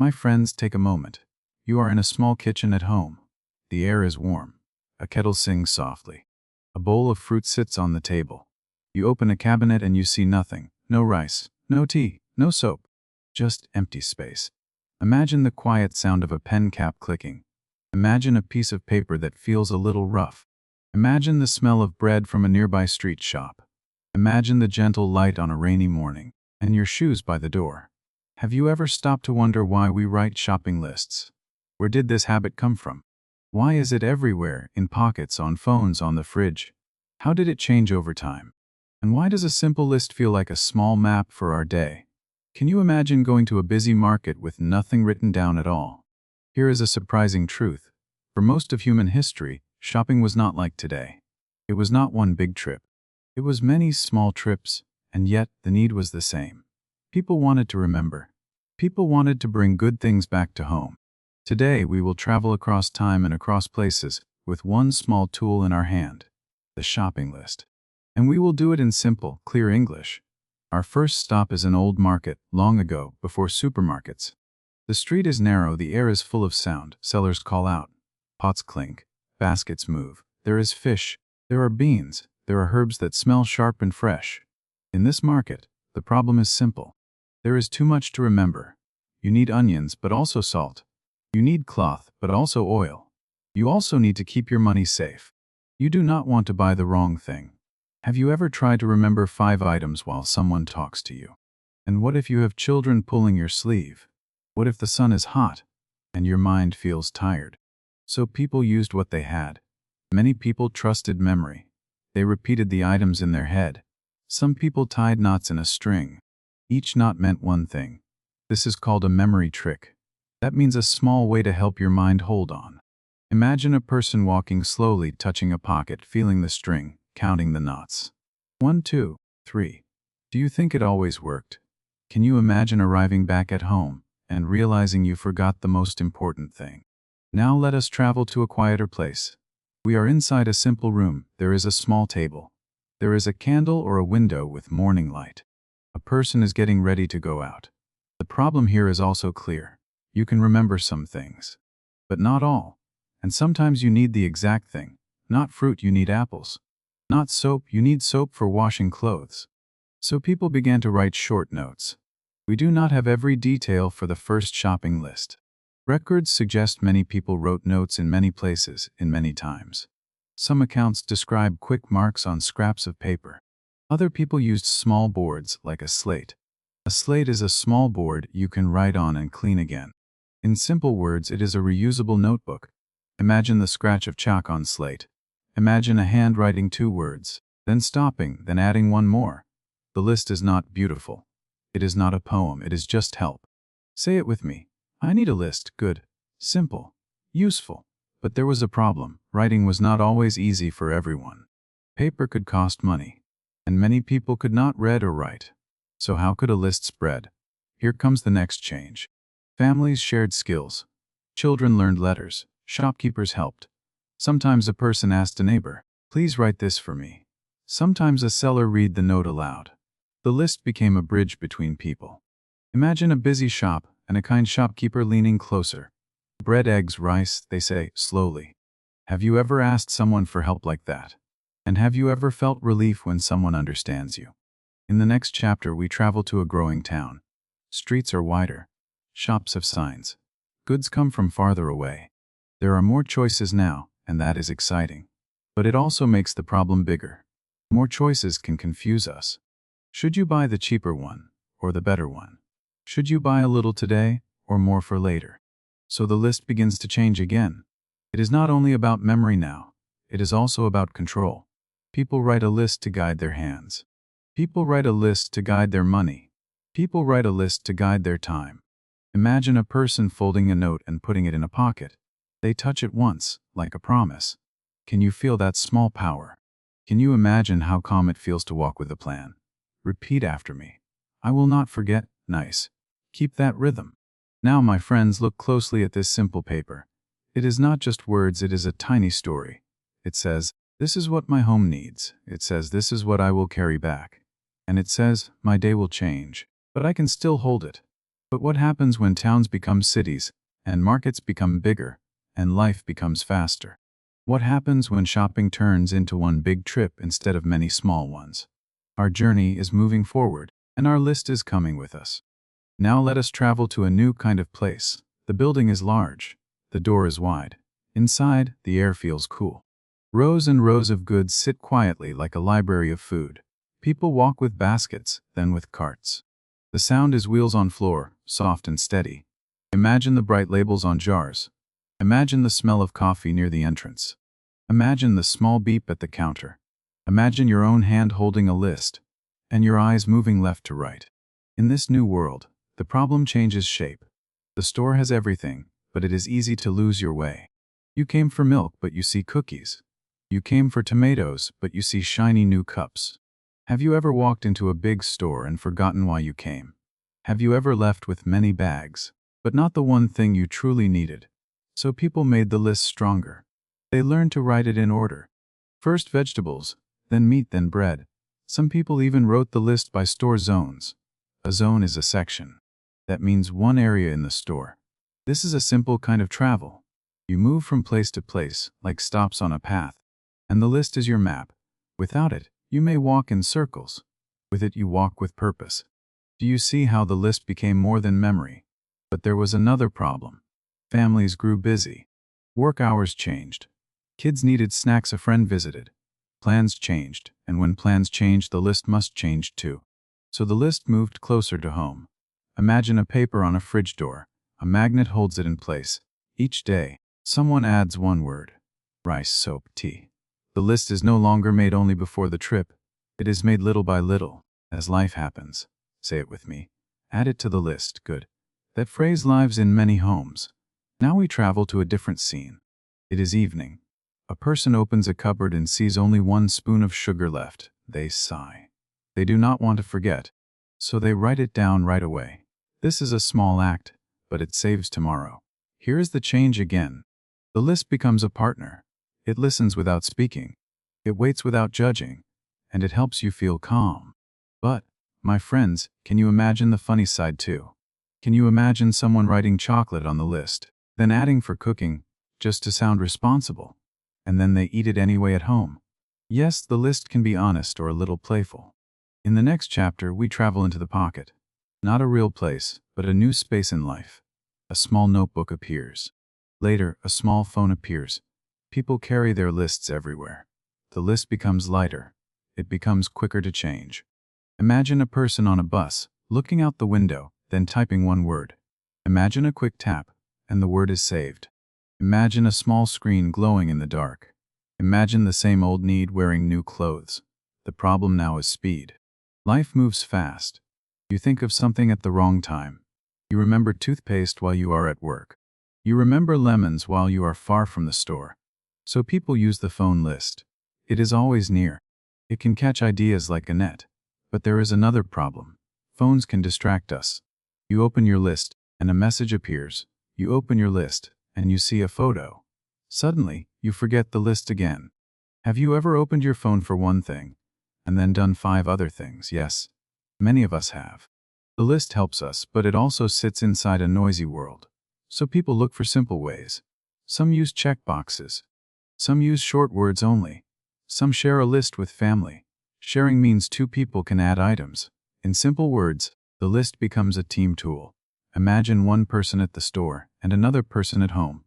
My friends, take a moment. You are in a small kitchen at home. The air is warm. A kettle sings softly. A bowl of fruit sits on the table. You open a cabinet and you see nothing. No rice, no tea, no soap. Just empty space. Imagine the quiet sound of a pen cap clicking. Imagine a piece of paper that feels a little rough. Imagine the smell of bread from a nearby street shop. Imagine the gentle light on a rainy morning, and your shoes by the door. Have you ever stopped to wonder why we write shopping lists? Where did this habit come from? Why is it everywhere, in pockets, on phones, on the fridge? How did it change over time? And why does a simple list feel like a small map for our day? Can you imagine going to a busy market with nothing written down at all? Here is a surprising truth. For most of human history, shopping was not like today. It was not one big trip. It was many small trips, and yet the need was the same. People wanted to remember. People wanted to bring good things back to home. Today, we will travel across time and across places with one small tool in our hand, the shopping list. And we will do it in simple, clear English. Our first stop is an old market, long ago, before supermarkets. The street is narrow, the air is full of sound. Sellers call out. Pots clink. Baskets move. There is fish. There are beans. There are herbs that smell sharp and fresh. In this market, the problem is simple. There is too much to remember. You need onions, but also salt. You need cloth, but also oil. You also need to keep your money safe. You do not want to buy the wrong thing. Have you ever tried to remember 5 items while someone talks to you? And what if you have children pulling your sleeve? What if the sun is hot and your mind feels tired? So people used what they had. Many people trusted memory. They repeated the items in their head. Some people tied knots in a string. Each knot meant one thing. This is called a memory trick. That means a small way to help your mind hold on. Imagine a person walking slowly, touching a pocket, feeling the string, counting the knots. 1, 2, 3. Do you think it always worked? Can you imagine arriving back at home and realizing you forgot the most important thing? Now let us travel to a quieter place. We are inside a simple room. There is a small table. There is a candle or a window with morning light. A person is getting ready to go out. The problem here is also clear. You can remember some things, but not all. And sometimes you need the exact thing. Not fruit, you need apples. Not soap, you need soap for washing clothes. So people began to write short notes. We do not have every detail for the first shopping list. Records suggest many people wrote notes in many places, in many times. Some accounts describe quick marks on scraps of paper. Other people used small boards, like a slate. A slate is a small board you can write on and clean again. In simple words, it is a reusable notebook. Imagine the scratch of chalk on slate. Imagine a hand writing 2 words, then stopping, then adding 1 more. The list is not beautiful. It is not a poem, it is just help. Say it with me. I need a list. Good, simple, useful. But there was a problem. Writing was not always easy for everyone. Paper could cost money, and many people could not read or write. So how could a list spread? Here comes the next change. Families shared skills. Children learned letters. Shopkeepers helped. Sometimes a person asked a neighbor, "Please write this for me." Sometimes a seller read the note aloud. The list became a bridge between people. Imagine a busy shop and a kind shopkeeper leaning closer. "Bread, eggs, rice," they say, slowly. Have you ever asked someone for help like that? And have you ever felt relief when someone understands you? In the next chapter, we travel to a growing town. Streets are wider. Shops have signs. Goods come from farther away. There are more choices now, and that is exciting. But it also makes the problem bigger. More choices can confuse us. Should you buy the cheaper one, or the better one? Should you buy a little today, or more for later? So the list begins to change again. It is not only about memory now, it is also about control. People write a list to guide their hands. People write a list to guide their money. People write a list to guide their time. Imagine a person folding a note and putting it in a pocket. They touch it once, like a promise. Can you feel that small power? Can you imagine how calm it feels to walk with a plan? Repeat after me. I will not forget. Nice. Keep that rhythm. Now, my friends, look closely at this simple paper. It is not just words, it is a tiny story. It says, "This is what my home needs." It says, "This is what I will carry back." And it says, "My day will change, but I can still hold it." But what happens when towns become cities, and markets become bigger, and life becomes faster? What happens when shopping turns into one big trip instead of many small ones? Our journey is moving forward, and our list is coming with us. Now let us travel to a new kind of place. The building is large. The door is wide. Inside, the air feels cool. Rows and rows of goods sit quietly like a library of food. People walk with baskets, then with carts. The sound is wheels on floor, soft and steady. Imagine the bright labels on jars. Imagine the smell of coffee near the entrance. Imagine the small beep at the counter. Imagine your own hand holding a list, and your eyes moving left to right. In this new world, the problem changes shape. The store has everything, but it is easy to lose your way. You came for milk, but you see cookies. You came for tomatoes, but you see shiny new cups. Have you ever walked into a big store and forgotten why you came? Have you ever left with many bags, but not the one thing you truly needed? So people made the list stronger. They learned to write it in order. First vegetables, then meat, then bread. Some people even wrote the list by store zones. A zone is a section. That means one area in the store. This is a simple kind of travel. You move from place to place, like stops on a path. And the list is your map. Without it, you may walk in circles. With it, you walk with purpose. Do you see how the list became more than memory? But there was another problem. Families grew busy. Work hours changed. Kids needed snacks, a friend visited. Plans changed, and when plans change, the list must change too. So the list moved closer to home. Imagine a paper on a fridge door. A magnet holds it in place. Each day, someone adds one word. Rice, soap, tea. The list is no longer made only before the trip. It is made little by little, as life happens. Say it with me. Add it to the list. Good. That phrase lives in many homes. Now we travel to a different scene. It is evening. A person opens a cupboard and sees only one spoon of sugar left. They sigh. They do not want to forget, so they write it down right away. This is a small act, but it saves tomorrow. Here is the change again. The list becomes a partner. It listens without speaking. It waits without judging. And it helps you feel calm. But, my friends, can you imagine the funny side too? Can you imagine someone writing chocolate on the list, then adding for cooking, just to sound responsible? And then they eat it anyway at home. Yes, the list can be honest or a little playful. In the next chapter, we travel into the pocket. Not a real place, but a new space in life. A small notebook appears. Later, a small phone appears. People carry their lists everywhere. The list becomes lighter. It becomes quicker to change. Imagine a person on a bus, looking out the window, then typing one word. Imagine a quick tap, and the word is saved. Imagine a small screen glowing in the dark. Imagine the same old need wearing new clothes. The problem now is speed. Life moves fast. You think of something at the wrong time. You remember toothpaste while you are at work. You remember lemons while you are far from the store. So people use the phone list. It is always near. It can catch ideas like a net. But there is another problem. Phones can distract us. You open your list, and a message appears. You open your list, and you see a photo. Suddenly, you forget the list again. Have you ever opened your phone for one thing, and then done 5 other things? Yes. Many of us have. The list helps us, but it also sits inside a noisy world. So people look for simple ways. Some use checkboxes. Some use short words only. Some share a list with family. Sharing means 2 people can add items. In simple words, the list becomes a team tool. Imagine one person at the store and another person at home.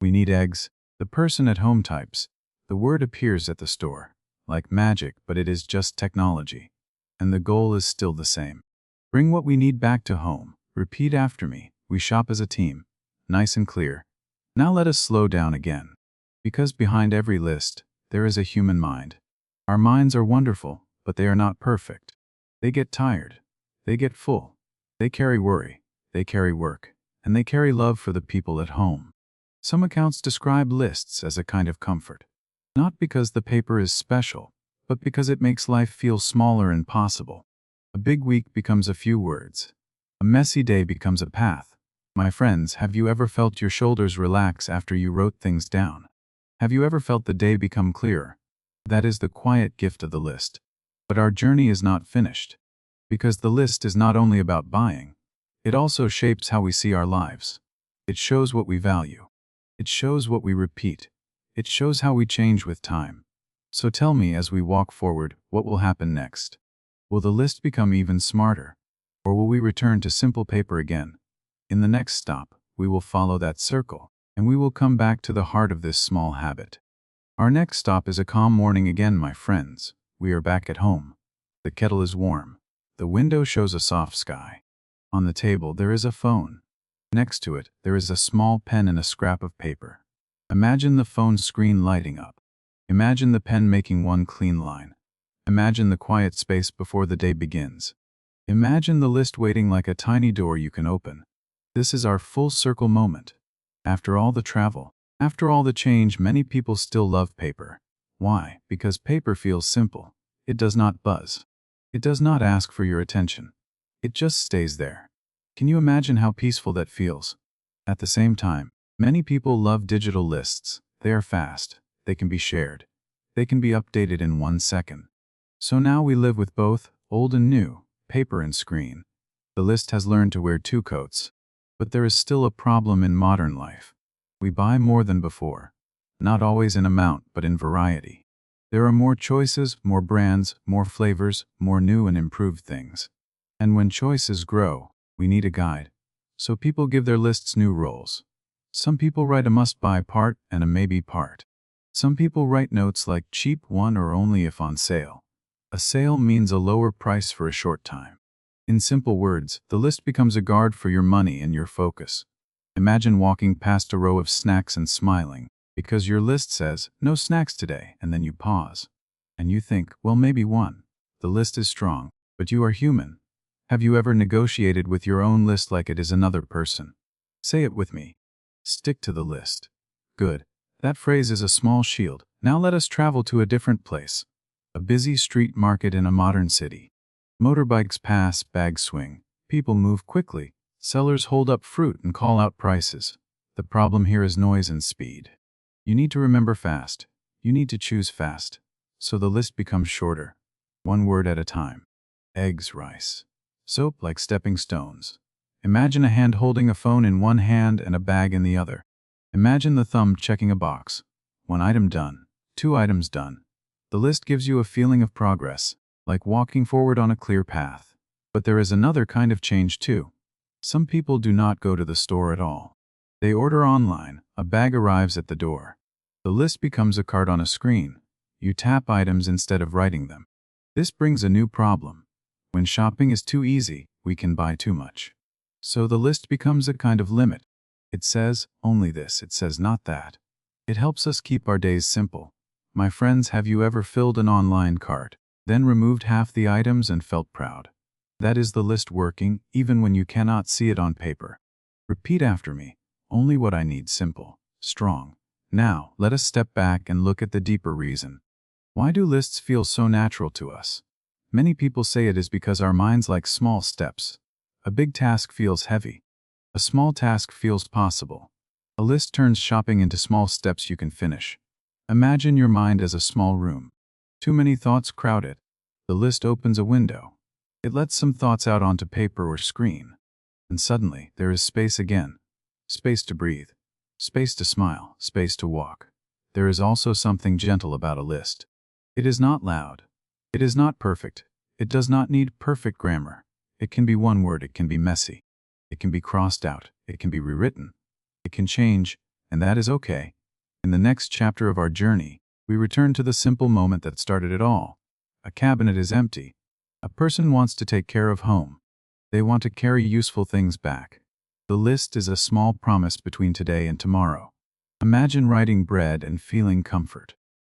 We need eggs. The person at home types. The word appears at the store. Like magic, but it is just technology. And the goal is still the same. Bring what we need back to home. Repeat after me. We shop as a team. Nice and clear. Now let us slow down again. Because behind every list, there is a human mind. Our minds are wonderful, but they are not perfect. They get tired. They get full. They carry worry. They carry work. And they carry love for the people at home. Some accounts describe lists as a kind of comfort. Not because the paper is special, but because it makes life feel smaller and possible. A big week becomes a few words. A messy day becomes a path. My friends, have you ever felt your shoulders relax after you wrote things down? Have you ever felt the day become clearer? That is the quiet gift of the list. But our journey is not finished. Because the list is not only about buying. It also shapes how we see our lives. It shows what we value. It shows what we repeat. It shows how we change with time. So tell me, as we walk forward, what will happen next? Will the list become even smarter? Or will we return to simple paper again? In the next stop, we will follow that circle, and we will come back to the heart of this small habit. Our next stop is a calm morning again, my friends. We are back at home. The kettle is warm. The window shows a soft sky. On the table there is a phone. Next to it, there is a small pen and a scrap of paper. Imagine the phone screen lighting up. Imagine the pen making one clean line. Imagine the quiet space before the day begins. Imagine the list waiting like a tiny door you can open. This is our full circle moment. After all the travel, after all the change, many people still love paper. Why? Because paper feels simple. It does not buzz. It does not ask for your attention. It just stays there. Can you imagine how peaceful that feels? At the same time, many people love digital lists. They are fast. They can be shared. They can be updated in 1 second. So now we live with both, old and new, paper and screen. The list has learned to wear 2 coats. But there is still a problem in modern life. We buy more than before. Not always in amount, but in variety. There are more choices, more brands, more flavors, more new and improved things. And when choices grow, we need a guide. So people give their lists new roles. Some people write a must-buy part and a maybe part. Some people write notes like cheap one or only if on sale. A sale means a lower price for a short time. In simple words, the list becomes a guard for your money and your focus. Imagine walking past a row of snacks and smiling, because your list says, no snacks today, and then you pause. And you think, well, maybe one. The list is strong, but you are human. Have you ever negotiated with your own list like it is another person? Say it with me. Stick to the list. Good. That phrase is a small shield. Now let us travel to a different place. A busy street market in a modern city. Motorbikes pass, bags swing. People move quickly. Sellers hold up fruit and call out prices. The problem here is noise and speed. You need to remember fast. You need to choose fast. So the list becomes shorter. 1 word at a time. Eggs, rice. Soap like stepping stones. Imagine a hand holding a phone in one hand and a bag in the other. Imagine the thumb checking a box. 1 item done. 2 items done. The list gives you a feeling of progress, like walking forward on a clear path. But there is another kind of change too. Some people do not go to the store at all. They order online. A bag arrives at the door. The list becomes a card on a screen. You tap items instead of writing them. This brings a new problem. When shopping is too easy, we can buy too much. So the list becomes a kind of limit. It says, only this, it says not that. It helps us keep our days simple. My friends, have you ever filled an online cart, then removed half the items and felt proud? That is the list working, even when you cannot see it on paper. Repeat after me. Only what I need, simple, strong. Now, let us step back and look at the deeper reason. Why do lists feel so natural to us? Many people say it is because our minds like small steps. A big task feels heavy. A small task feels possible. A list turns shopping into small steps you can finish. Imagine your mind as a small room. Too many thoughts crowd it. The list opens a window. It lets some thoughts out onto paper or screen. And suddenly, there is space again. Space to breathe. Space to smile. Space to walk. There is also something gentle about a list. It is not loud. It is not perfect. It does not need perfect grammar. It can be 1 word. It can be messy. It can be crossed out. It can be rewritten. It can change, and that is okay. In the next chapter of our journey, we return to the simple moment that started it all. A cabinet is empty. A person wants to take care of home. They want to carry useful things back. The list is a small promise between today and tomorrow. Imagine writing bread and feeling comfort.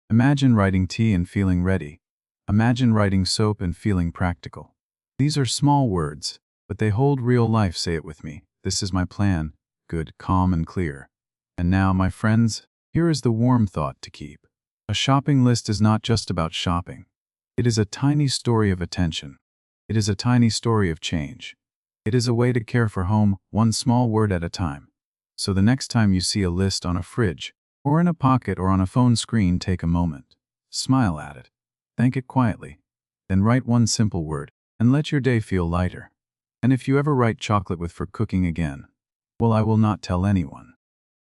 Imagine writing tea and feeling ready. Imagine writing soap and feeling practical. These are small words, but they hold real life. Say it with me. This is my plan. Good, calm and clear. And now, my friends, here is the warm thought to keep. A shopping list is not just about shopping. It is a tiny story of attention. It is a tiny story of change. It is a way to care for home, 1 small word at a time. So the next time you see a list on a fridge, or in a pocket or on a phone screen, take a moment. Smile at it. Thank it quietly. Then write 1 simple word, and let your day feel lighter. And if you ever write chocolate with for cooking again, well, I will not tell anyone.